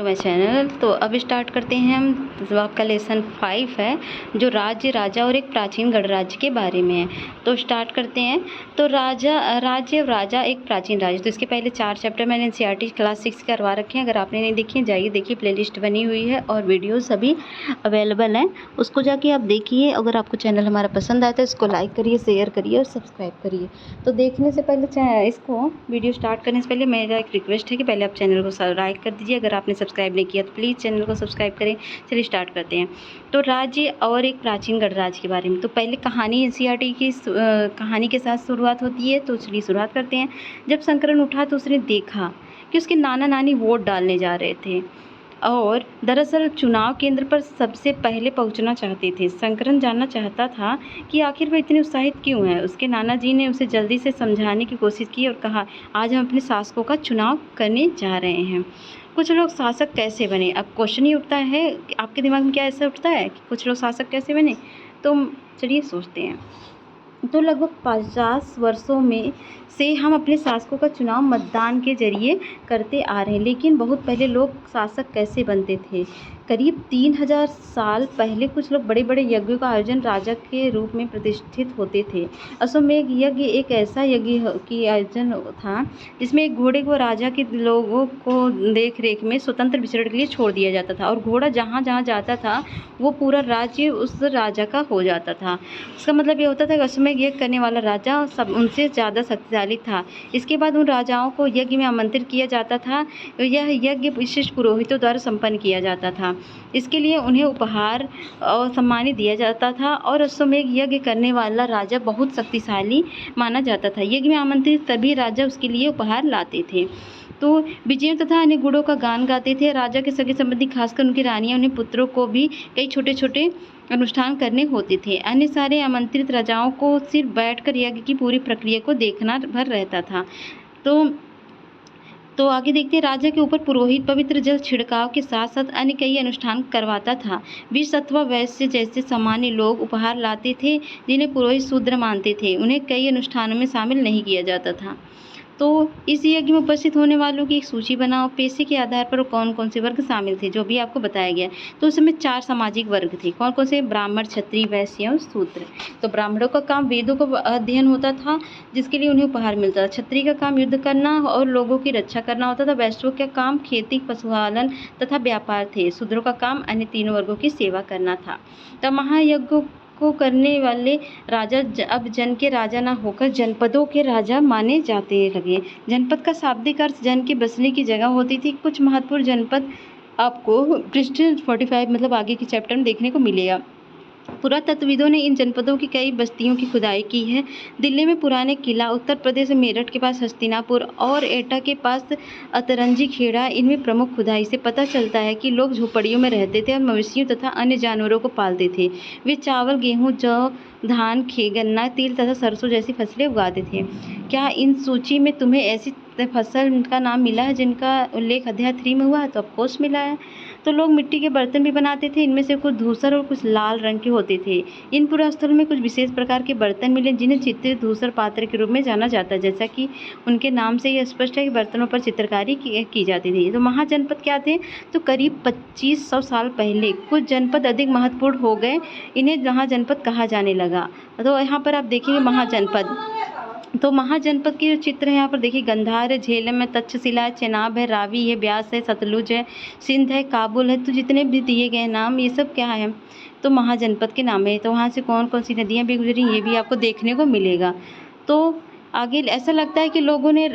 To my channel. तो अब start करते हैं हम। जो आपका लेसन 5 है, जो राज्य, राजा और एक प्राचीन गणराज्य के बारे में है। तो स्टार्ट करते हैं। तो राज्य और राजा एक प्राचीन राज्य। तो इसके पहले 4 चैप्टर मैंने एनसीईआरटी क्लास 6 करवा रखे हैं। अगर आपने नहीं देखी जाइए देखिए, प्लेलिस्ट बनी हुई है और वीडियो सभी अवेलेबल हैं, उसको जाके आप देखिए। अगर आपको चैनल हमारा पसंद आया तो इसको लाइक करिए, शेयर करिए और सब्सक्राइब करिए। तो देखने से पहले इसको वीडियो स्टार्ट करने से पहले मेरा एक रिक्वेस्ट है कि पहले आप चैनल को लाइक कर दीजिए। अगर आपने सब्सक्राइब नहीं किया तो प्लीज़ चैनल को सब्सक्राइब करें। चलिए स्टार्ट करते हैं। तो राज्य और एक प्राचीन गणराज्य के बारे में। तो पहले कहानी एनसीईआरटी की कहानी के साथ शुरुआत होती है। तो चलिए शुरुआत करते हैं। जब संकरण उठा तो उसने देखा कि उसके नाना नानी वोट डालने जा रहे थे और दरअसल चुनाव केंद्र पर सबसे पहले पहुंचना चाहते थे। शंकरन जानना चाहता था कि आखिर वे इतने उत्साहित क्यों हैं। उसके नाना जी ने उसे जल्दी से समझाने की कोशिश की और कहा, आज हम अपने शासकों का चुनाव करने जा रहे हैं। कुछ लोग शासक कैसे बने। अब क्वेश्चन ही उठता है कि आपके दिमाग में क्या ऐसा उठता है कि कुछ लोग शासक कैसे बने। तो चलिए सोचते हैं। तो लगभग 50 वर्षों में से हम अपने शासकों का चुनाव मतदान के जरिए करते आ रहे हैं। लेकिन बहुत पहले लोग शासक कैसे बनते थे। करीब 3000 साल पहले कुछ लोग बड़े बड़े यज्ञों का आयोजन राजा के रूप में प्रतिष्ठित होते थे। अश्वमेध यज्ञ एक ऐसा यज्ञ की आयोजन था जिसमें एक घोड़े को राजा के लोगों को देख रेख में स्वतंत्र विचरण के लिए छोड़ दिया जाता था और घोड़ा जहाँ जहाँ जाता था वो पूरा राज्य उस राजा का हो जाता था। इसका मतलब ये होता था कि अश्वमेध यज्ञ करने वाला राजा सब उनसे ज़्यादा शक्तिशाली था। इसके बाद उन राजाओं को यज्ञ में आमंत्रित किया जाता था। यह यज्ञ विशिष्ट पुरोहितों द्वारा संपन्न किया जाता था। इसके लिए उन्हें उपहार और सम्मानित दिया जाता था और अश्वमेध यज्ञ करने वाला राजा बहुत शक्तिशाली माना जाता था। यज्ञ में आमंत्रित सभी राजा उसके लिए उपहार लाते थे। तो विजय तथा अन्य गुणों का गान गाते थे। राजा के सगे संबंधी, खासकर उनकी रानियां, उन्हें पुत्रों को भी कई छोटे छोटे अनुष्ठान करने होते थे। अन्य सारे आमंत्रित राजाओं को सिर्फ बैठकर यज्ञ की पूरी प्रक्रिया को देखना भर रहता था। तो आगे देखते हैं। राजा के ऊपर पुरोहित पवित्र जल छिड़काव के साथ साथ अन्य कई अनुष्ठान करवाता था। विष अथवा वैश्य जैसे सामान्य लोग उपहार लाते थे जिन्हें पुरोहित शूद्र मानते थे। उन्हें कई अनुष्ठानों में शामिल नहीं किया जाता था। तो इस यज्ञ में उपस्थित होने वालों की एक सूची बनाओ। पेशे के आधार पर कौन कौन से वर्ग शामिल थे, जो भी आपको बताया गया। तो उस समय 4 सामाजिक वर्ग थे। कौन कौन से? ब्राह्मण, क्षत्रिय, वैश्य और शूद्र। तो ब्राह्मणों का काम वेदों का अध्ययन होता था, जिसके लिए उन्हें उपहार मिलता था। क्षत्रिय का काम युद्ध करना और लोगों की रक्षा करना होता था। वैश्यों का काम खेती, पशुपालन तथा व्यापार थे। शूद्रों का काम अन्य तीनों वर्गों की सेवा करना था। तो महायज्ञ को करने वाले राजा अब जन के राजा न होकर जनपदों के राजा माने जाते लगे। जनपद का शाब्दिक अर्थ जन के बसने की जगह होती थी। कुछ महत्वपूर्ण जनपद आपको पृष्ठ 45 मतलब आगे के चैप्टर में देखने को मिलेगा। पुरातत्वविदों ने इन जनपदों की कई बस्तियों की खुदाई की है। दिल्ली में पुराने किला, उत्तर प्रदेश में मेरठ के पास हस्तिनापुर और एटा के पास अतरंजी खेड़ा, इनमें प्रमुख खुदाई से पता चलता है कि लोग झोपड़ियों में रहते थे और मवेशियों तथा अन्य जानवरों को पालते थे। वे चावल, गेहूँ, जौ, धान, गन्ना, तिल तथा सरसों जैसी फसलें उगाते थे। क्या इन सूची में तुम्हें ऐसी फसल का नाम मिला है जिनका उल्लेख अध्याय 3 में हुआ है? तो ऑफकोर्स मिला है। तो लोग मिट्टी के बर्तन भी बनाते थे। इनमें से कुछ धूसर और कुछ लाल रंग के होते थे। इन पुरास्थलों में कुछ विशेष प्रकार के बर्तन मिले जिन्हें चित्रित धूसर पात्र के रूप में जाना जाता है। जैसा कि उनके नाम से यह स्पष्ट है कि बर्तनों पर चित्रकारी की जाती थी। तो महाजनपद क्या थे? तो करीब 2500 साल पहले कुछ जनपद अधिक महत्वपूर्ण हो गए, इन्हें महाजनपद कहा जाने लगा। तो यहाँ पर आप देखेंगे महाजनपद। तो महाजनपद के जो चित्र है यहाँ पर देखिए, गंधार है, झेलम है, तक्षशिला है, चेनाब है, रावी है, ब्यास है, सतलुज है, सिंध है, काबुल है। तो जितने भी दिए गए नाम ये सब क्या है? तो महाजनपद के नाम है। तो वहाँ से कौन कौन सी नदियाँ भी गुजरी ये भी आपको देखने को मिलेगा। तो आगे ऐसा लगता है कि लोगों ने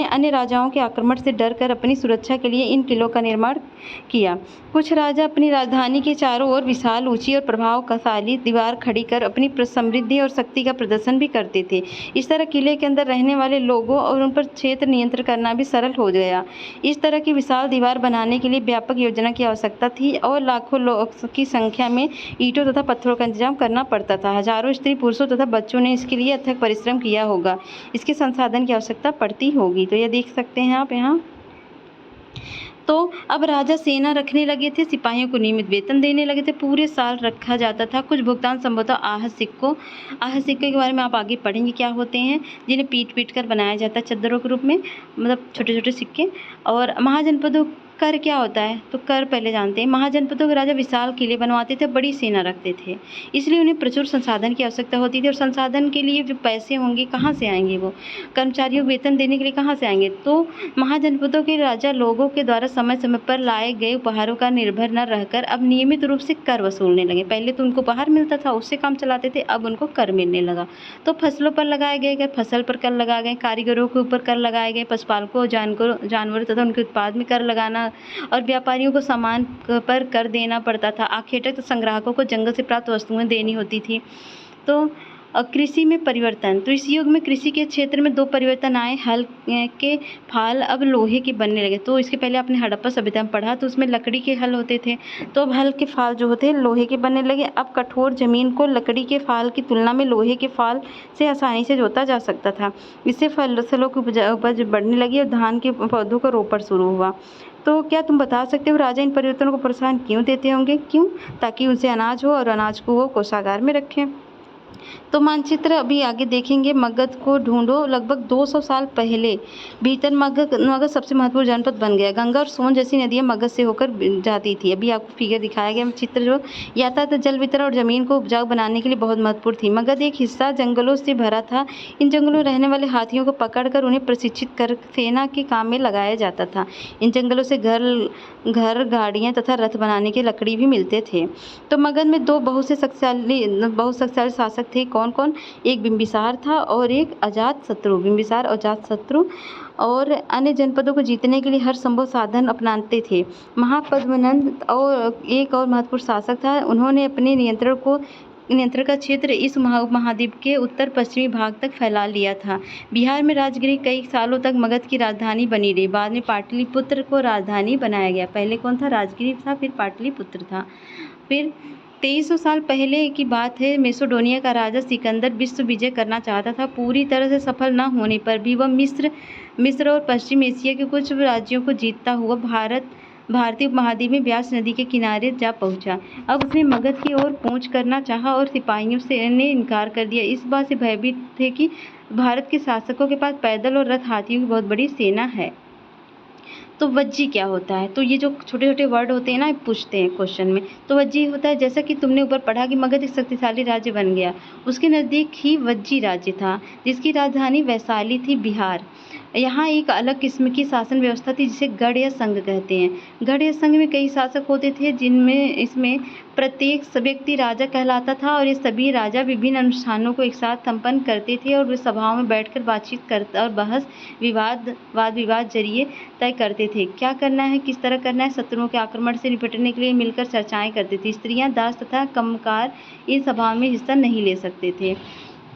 अन्य राजाओं के आक्रमण से डरकर अपनी सुरक्षा के लिए इन किलों का निर्माण किया। कुछ राजा अपनी राजधानी के चारों ओर विशाल, ऊंची और प्रभावशाली दीवार खड़ी कर अपनी समृद्धि और शक्ति का प्रदर्शन भी करते थे। इस तरह किले के अंदर रहने वाले लोगों और उन पर क्षेत्र नियंत्रण करना भी सरल हो गया। इस तरह की विशाल दीवार बनाने के लिए व्यापक योजना की आवश्यकता थी और लाखों लोग की संख्या में ईंटों तथा पत्थरों का इंतजाम करना पड़ता था। हजारों स्त्री पुरुषों तथा बच्चों ने इसके लिए अथक परिश्रम किया होगा। इसके संसाधन की आवश्यकता पड़ती होगी। तो यह देख सकते हैं आप यहाँ। तो अब राजा सेना रखने लगे थे, सिपाहियों को नियमित वेतन देने लगे थे, पूरे साल रखा जाता था। कुछ भुगतान संभवतः आहत सिक्कों के बारे में आप आगे पढ़ेंगे क्या होते हैं, जिन्हें पीट कर बनाया जाता है चद्दरों के रूप में, मतलब छोटे-छोटे सिक्के। और महाजनपदों कर क्या होता है, तो कर पहले जानते हैं। महाजनपदों के राजा विशाल किले बनवाते थे, बड़ी सेना रखते थे, इसलिए उन्हें प्रचुर संसाधन की आवश्यकता होती थी। और संसाधन के लिए जो पैसे होंगे कहाँ से आएंगे, वो कर्मचारियों को वेतन देने के लिए कहाँ से आएंगे। तो महाजनपदों के राजा लोगों के द्वारा समय समय पर लाए गए उपहारों का निर्भर न रहकर अब नियमित रूप से कर वसूलने लगे। पहले तो उनको उपहार मिलता था, उससे काम चलाते थे, अब उनको कर मिलने लगा। तो फसलों पर लगाए गए फसल पर कर लगाए गए, कारीगरों के ऊपर कर लगाए गए, पशुपालकों जानवरों तथा उनके उत्पाद में कर लगाना, और व्यापारियों को सामान पर कर देना पड़ता था। आखेटक संग्राहकों को जंगल से प्राप्त वस्तुएं देनी होती थी। तो कृषि में परिवर्तन, तो इस युग में कृषि के क्षेत्र में 2 परिवर्तन आए। हल के फाल अब लोहे के बनने लगे। तो इसके पहले आपने हड़प्पा सभ्यता में पढ़ा, तो उसमें लकड़ी के हल होते थे, तो अब हल के फाल जो होते हैं लोहे के बनने लगे। अब कठोर जमीन को लकड़ी के फाल की तुलना में लोहे के फाल से आसानी से जोता जा सकता था। इससे फसलों की उपज बढ़ने लगी और धान के पौधों का रोपण शुरू हुआ। तो क्या तुम बता सकते हो राजा इन परिवर्तनों को प्रोत्साहन क्यों देते होंगे? क्यों? ताकि उनसे अनाज हो और अनाज को वो कोषागार में रखें। तो मानचित्र अभी आगे देखेंगे। मगध को ढूंढो। लगभग 200 साल पहले भीतर मगध सबसे महत्वपूर्ण जनपद बन गया। गंगा और सोन जैसी नदियां मगध से होकर जाती थी। अभी आपको फिगर दिखाया गया चित्र, जो यातायात, जल वितरण और जमीन को उपजाऊ बनाने के लिए बहुत महत्वपूर्ण थी। मगध एक हिस्सा जंगलों से भरा था। इन जंगलों में रहने वाले हाथियों को पकड़कर उन्हें प्रशिक्षित कर सेना के काम में लगाया जाता था। इन जंगलों से घर गाड़ियां तथा रथ बनाने की लकड़ी भी मिलते थे। तो मगध में 2 बहुत शक्तिशाली शासक थे। कौन कौन? एक बिंबिसार था और एक अजातशत्रु। बिंबिसार और अजातशत्रु, और अन्य जनपदों को जीतने के लिए हर संभव साधन अपनाते थे। महापद्मनंद और एक और महत्वपूर्ण शासक था। उन्होंने अपने नियंत्रण का क्षेत्र इस महाद्वीप के उत्तर पश्चिमी भाग तक फैला लिया था। बिहार में राजगिरी कई सालों तक मगध की राजधानी बनी रही। बाद में पाटलिपुत्र को राजधानी बनाया गया। पहले कौन था? राजगिरी था, फिर पाटलिपुत्र था। फिर 2300 साल पहले की बात है। मैसेडोनिया का राजा सिकंदर विश्व विजय करना चाहता था। पूरी तरह से सफल न होने पर भी वह मिस्र और पश्चिम एशिया के कुछ राज्यों को जीतता हुआ भारतीय उपमहाद्वीप में ब्यास नदी के किनारे जा पहुंचा। अब उसने मगध की ओर कूच करना चाहा और सिपाहियों से ने इनकार कर दिया। इस बात से भयभीत थे कि भारत के शासकों के पास पैदल और रथ हाथियों की बहुत बड़ी सेना है। तो वज्जी क्या होता है? तो ये जो छोटे छोटे वर्ड होते हैं ना, पूछते हैं क्वेश्चन में। तो वज्जी होता है, जैसा कि तुमने ऊपर पढ़ा कि मगध एक शक्तिशाली राज्य बन गया, उसके नज़दीक ही वज्जी राज्य था जिसकी राजधानी वैशाली थी, बिहार। यहाँ एक अलग किस्म की शासन व्यवस्था थी जिसे गढ़ या संघ कहते हैं। गढ़ या संघ में कई शासक होते थे, इसमें प्रत्येक व्यक्ति राजा कहलाता था, और ये सभी राजा विभिन्न अनुष्ठानों को एक साथ संपन्न करते थे और वे सभाओं में बैठकर बातचीत करते और वाद विवाद जरिए तय करते थे क्या करना है, किस तरह करना है। शत्रुओं के आक्रमण से निपटने के लिए मिलकर चर्चाएं करते थे। स्त्रियां, दास तथा कमकार इन सभाओं में हिस्सा नहीं ले सकते थे।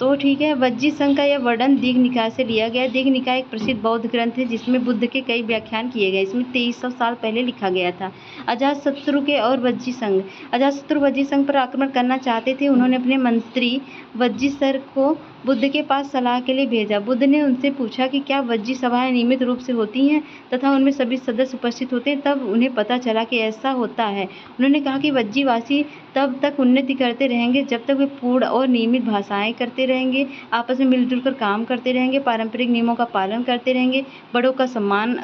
तो ठीक है, वज्जी संघ का यह वर्णन दीघ निकाय से लिया गया है। दीघ निकाय एक प्रसिद्ध बौद्ध ग्रंथ है जिसमें बुद्ध के कई व्याख्यान किए गए। इसमें 2300 साल पहले लिखा गया था। अजातशत्रु के और वज्जी संघ। अजातशत्रु वज्जी संघ पर आक्रमण करना चाहते थे। उन्होंने अपने मंत्री वज्जीसर को बुद्ध के पास सलाह के लिए भेजा। बुद्ध ने उनसे पूछा कि क्या वज्जी सभाएं नियमित रूप से होती हैं तथा उनमें सभी सदस्य उपस्थित होते हैं। तब उन्हें पता चला कि ऐसा होता है। उन्होंने कहा कि वज्जीवासी तब तक उन्नति करते रहेंगे जब तक वे पूर्ण और नियमित भाषाएं करते रहेंगे, आपस में मिलजुल कर काम करते रहेंगे, पारंपरिक नियमों का पालन करते रहेंगे, बड़ों का सम्मान,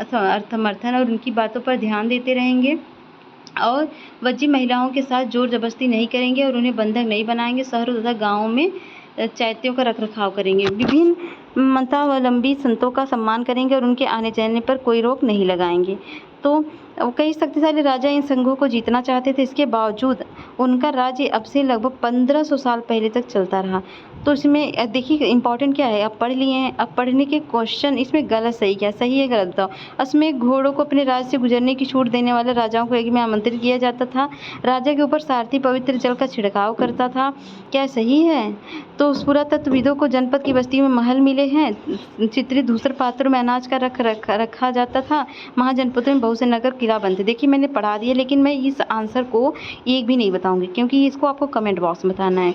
समर्थन और उनकी बातों पर ध्यान देते रहेंगे, और वज्जी महिलाओं के साथ जोर जबरदस्ती नहीं करेंगे और उन्हें बंधक नहीं बनाएंगे। शहरों तथा गाँवों में चैत्यों का रखरखाव करेंगे। विभिन्न मतावलंबी संतों का सम्मान करेंगे और उनके आने जाने पर कोई रोक नहीं लगाएंगे। तो कई शक्तिशाली राजा इन संघों को जीतना चाहते थे। इसके बावजूद उनका राज्य अब से लगभग 1500 साल पहले तक चलता रहा। तो इसमें देखिए इंपॉर्टेंट क्या है, आप पढ़ लिए हैं। अब पढ़ने के क्वेश्चन इसमें गलत सही क्या, सही है गलत बताओ। इसमें घोड़ों को अपने राज्य से गुजरने की छूट देने वाले राजाओं को एक में आमंत्रित किया जाता था। राजा के ऊपर सारथी पवित्र जल का छिड़काव करता था। क्या सही है? तो पुरातत्वविदों को जनपद की बस्ती में महल मिले हैं। चित्रित धूसर पात्रों में अनाज का रखा जाता था। महाजनपदों में बहुत से नगर किला बनते। देखिए मैंने पढ़ा दिया, लेकिन मैं इस आंसर को एक भी नहीं बताऊंगी क्योंकि इसको आपको कमेंट बॉक्स में बताना है।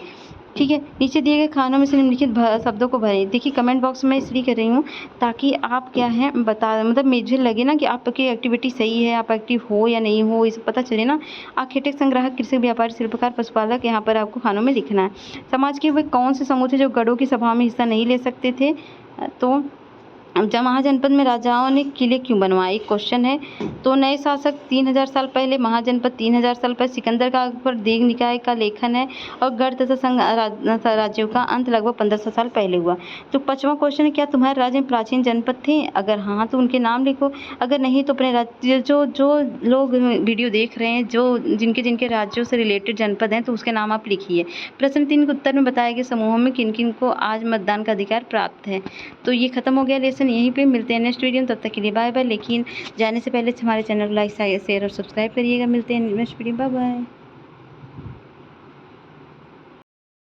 ठीक है। नीचे दिए गए खानों में से निम्नलिखित शब्दों को भरें। देखिए कमेंट बॉक्स में इसलिए कर रही हूँ ताकि आप क्या है बता मतलब मुझे लगे ना कि आपकी एक्टिविटी सही है, आप एक्टिव हो या नहीं हो, इसे पता चले ना। आर्किटेक्ट, संग्राहक, कृषि, व्यापारी, शिल्पकार, पशुपालक, यहाँ पर आपको खानों में लिखना है। समाज के वे कौन से समूह थे जो गढ़ों की सभा में हिस्सा नहीं ले सकते थे? तो महाजनपद में राजाओं ने किले क्यों बनवाए? एक क्वेश्चन है। तो नए शासक 3000 साल पहले, महाजनपद 3000 साल पहले, सिकंदर का अकबर, दीघ निकाय का लेखन है, और गढ़ तथा संघ राज्यों का अंत लगभग 1500 साल पहले हुआ। तो 5वां क्वेश्चन है, क्या तुम्हारे राज्य में प्राचीन जनपद थे? अगर हाँ तो उनके नाम लिखो, अगर नहीं तो अपने राज्य जो लोग वीडियो देख रहे हैं जो जिनके राज्यों से रिलेटेड जनपद हैं तो उसके नाम आप लिखिए। प्रश्न 3 के उत्तर में बताए गए समूहों में किन किन को आज मतदान का अधिकार प्राप्त है? तो ये खत्म हो गया लेसन। यहीं पे मिलते हैं नेक्स्ट वीडियो में, तब तक के लिए बाय बाय। लेकिन जाने से पहले हमारे चैनल को लाइक शेयर और सब्सक्राइब करिएगा। मिलते हैं नेक्स्ट वीडियो, बाय बाय।